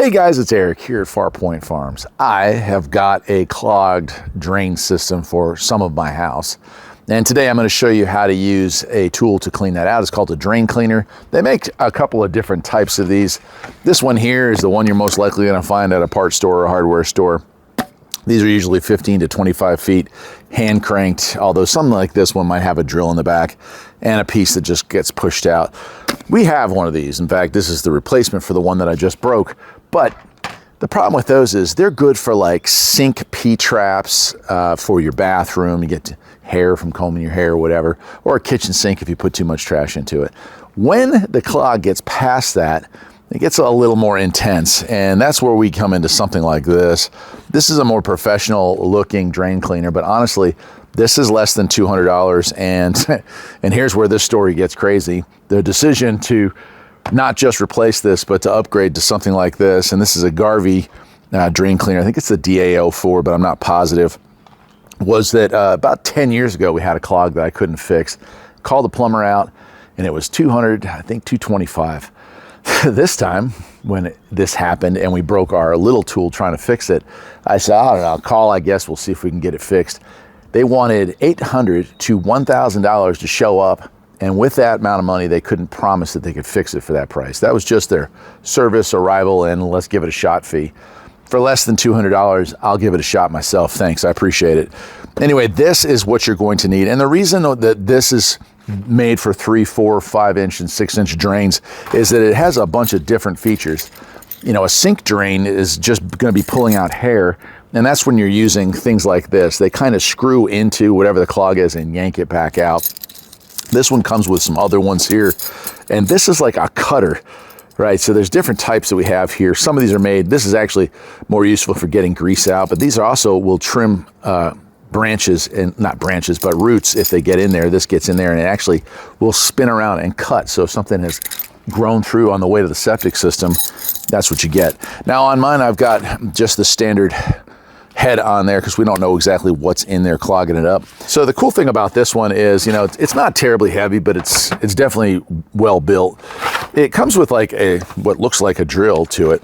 Hey guys, it's Eric here at Farpoint Farms. I have got a clogged drain system for some of my house. And today I'm going to show you how to use a tool to clean that out. It's called a drain cleaner. They make a couple of different types of these. This one here is the one you're most likely going to find at a parts store or hardware store. These are usually 15 to 25 feet, hand cranked, although something like this one might have a drill in the back and a piece that just gets pushed out. We have one of these. In fact, this is the replacement for the one that I just broke. But the problem with those is they're good for like sink P-traps for your bathroom. You get hair from combing your hair or whatever, or a kitchen sink if you put too much trash into it. When the clog gets past that, it gets a little more intense, and that's where we come into something like this. This is a more professional looking drain cleaner, but honestly, this is less than $200, and here's where this story gets crazy. The decision to not just replace this, but to upgrade to something like this, and this is a Garvee drain cleaner. I think it's the DAO4, but I'm not positive. Was that about 10 years ago we had a clog that I couldn't fix. Called the plumber out, and it was $200, I think $225. This time, when this happened and we broke our little tool trying to fix it, I said, I don't know, I'll call, I guess we'll see if we can get it fixed. They wanted $800 to $1,000 to show up, and with that amount of money, they couldn't promise that they could fix it for that price. That was just their service, arrival, and let's give it a shot fee. For less than $200, I'll give it a shot myself. Thanks, I appreciate it. Anyway, this is what you're going to need. And the reason that this is made for 3, 4, 5 inch and 6 inch drains is that it has a bunch of different features. You know, a sink drain is just going to be pulling out hair, and that's when you're using things like this. They kind of screw into whatever the clog is and yank it back out. This one comes with some other ones here, and this is like a cutter, right? So there's different types that we have here. Some of these are made, this is actually more useful for getting grease out, but these are also will trim branches, and not branches, but roots. If they get in there, this gets in there and it actually will spin around and cut. So if something has grown through on the way to the septic system, that's what you get. Now on mine, I've got just the standard head on there because we don't know exactly what's in there clogging it up. So the cool thing about this one is, you know, it's not terribly heavy, but it's definitely well built. It comes with like what looks like a drill to it,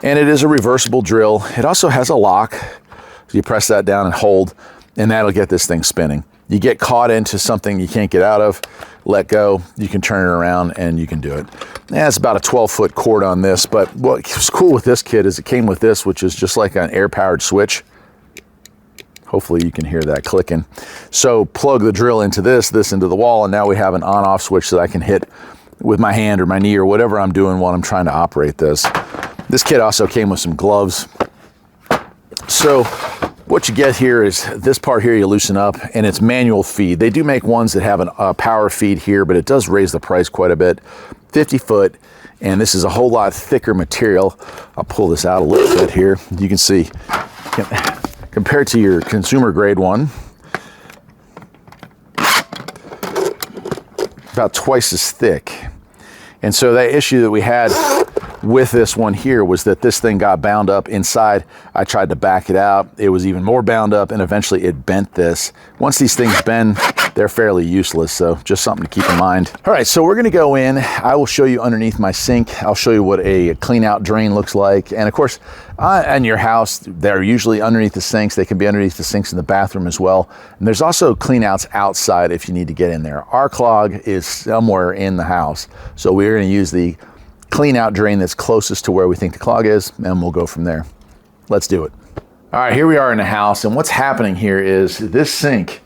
and it is a reversible drill. It also has a lock. So you press that down and hold, and that'll get this thing spinning. You get caught into something you can't get out of, let go, you can turn it around and you can do it. Yeah, it's about a 12-foot cord on this, but what was cool with this kit is it came with this, which is just like an air-powered switch. Hopefully you can hear that clicking. So plug the drill into this into the wall, and now we have an on-off switch that I can hit with my hand or my knee or whatever I'm doing while I'm trying to operate this. This kit also came with some gloves. So what you get here is this part here you loosen up, and it's manual feed. They do make ones that have a power feed here, but it does raise the price quite a bit. 50 foot, and this is a whole lot thicker material. I'll pull this out a little bit here. You can see, compared to your consumer grade one, about twice as thick. And so that issue that we had with this one here was that this thing got bound up inside. I tried to back it out. It was even more bound up, and eventually it bent this. Once these things bend, they're fairly useless, so just something to keep in mind. All right, so we're gonna go in. I will show you underneath my sink. I'll show you what a clean out drain looks like. And of course, in your house, they're usually underneath the sinks. They can be underneath the sinks in the bathroom as well. And there's also clean outs outside if you need to get in there. Our clog is somewhere in the house, so we're gonna use the clean out drain that's closest to where we think the clog is, and we'll go from there. Let's do it. All right, here we are in the house, and what's happening here is this sink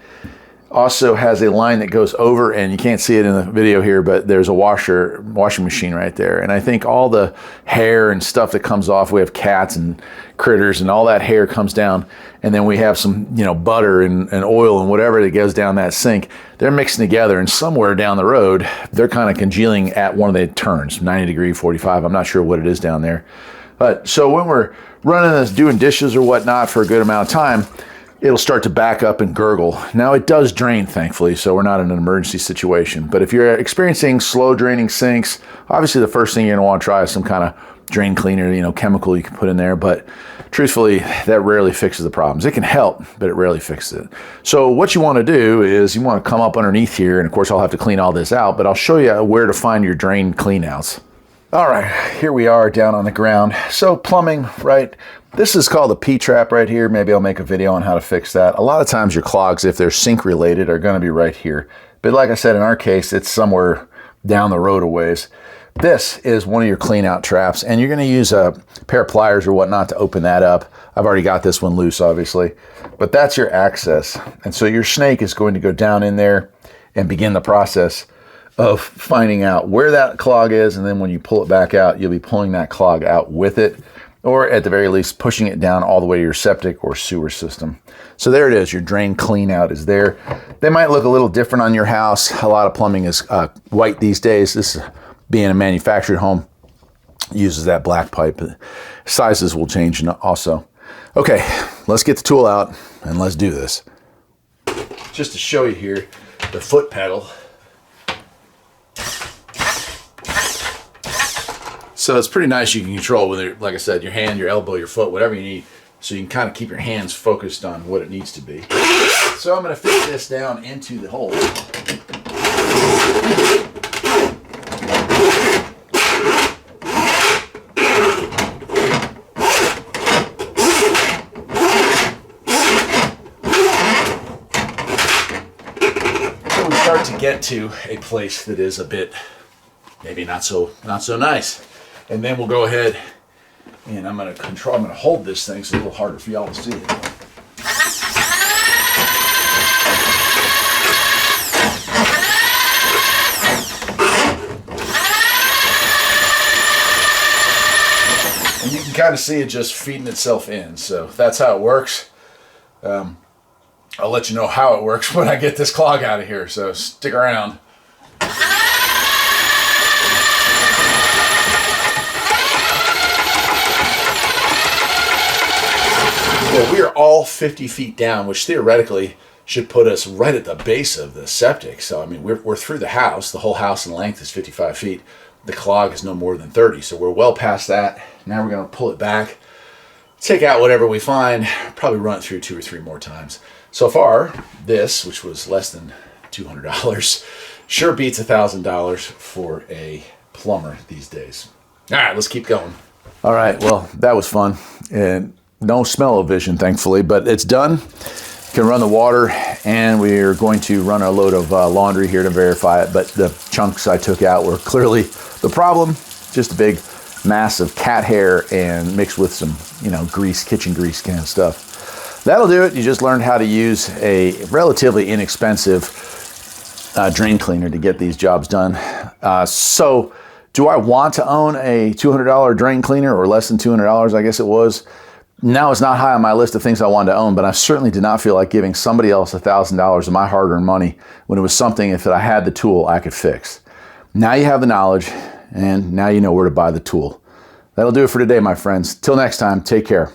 also has a line that goes over, and you can't see it in the video here, but there's a washing machine right there. And I think all the hair and stuff that comes off, we have cats and critters, and all that hair comes down, and then we have some, you know, butter and oil and whatever that goes down that sink. They're mixing together, and somewhere down the road, they're kind of congealing at one of the turns, 90 degree, 45. I'm not sure what it is down there. But so when we're running this, doing dishes or whatnot for a good amount of time, it'll start to back up and gurgle. Now it does drain, thankfully, so we're not in an emergency situation. But if you're experiencing slow draining sinks, obviously the first thing you're gonna wanna try is some kind of drain cleaner, you know, chemical you can put in there. But truthfully, that rarely fixes the problems. It can help, but it rarely fixes it. So what you wanna do is you wanna come up underneath here, and of course I'll have to clean all this out, but I'll show you where to find your drain cleanouts. All right, here we are down on the ground. So plumbing, right? This is called a P-trap right here. Maybe I'll make a video on how to fix that. A lot of times your clogs, if they're sink related, are gonna be right here. But like I said, in our case, it's somewhere down the road a ways. This is one of your clean out traps, and you're gonna use a pair of pliers or whatnot to open that up. I've already got this one loose, obviously, but that's your access. And so your snake is going to go down in there and begin the process of finding out where that clog is, and then when you pull it back out, you'll be pulling that clog out with it, or at the very least pushing it down all the way to your septic or sewer system. So there it is, your drain clean out is there. They might look a little different on your house. A lot of plumbing is white these days. This is, being a manufactured home, uses that black pipe. Sizes will change also. Okay, let's get the tool out and let's do this. Just to show you here, the foot pedal. So it's pretty nice. You can control whether, like I said, your hand, your elbow, your foot, whatever you need. So you can kind of keep your hands focused on what it needs to be. So I'm going to fit this down into the hole. So we start to get to a place that is a bit, maybe not so nice. And then we'll go ahead and I'm going to hold this thing so it's a little harder for y'all to see it. And you can kind of see it just feeding itself in. So that's how it works. I'll let you know how it works when I get this clog out of here. So stick around. Well, we are all 50 feet down, which theoretically should put us right at the base of the septic. So, I mean, we're through the house. The whole house in length is 55 feet. The clog is no more than 30. So we're well past that. Now we're going to pull it back, take out whatever we find, probably run it through 2 or 3 more times. So far, this, which was less than $200, sure beats $1,000 for a plumber these days. All right, let's keep going. All right, well, that was fun. And no smell-o-vision, thankfully, but it's done. You can run the water, and we're going to run a load of laundry here to verify it, but the chunks I took out were clearly the problem. Just a big mass of cat hair and mixed with some, grease, kitchen grease kind of stuff. That'll do it. You just learned how to use a relatively inexpensive drain cleaner to get these jobs done. So do I want to own a $200 drain cleaner, or less than $200, I guess it was? Now it's not high on my list of things I wanted to own, but I certainly did not feel like giving somebody else $1,000 of my hard-earned money when it was something, if I had the tool, I could fix. Now you have the knowledge, and now you know where to buy the tool. That'll do it for today, my friends. Till next time, take care.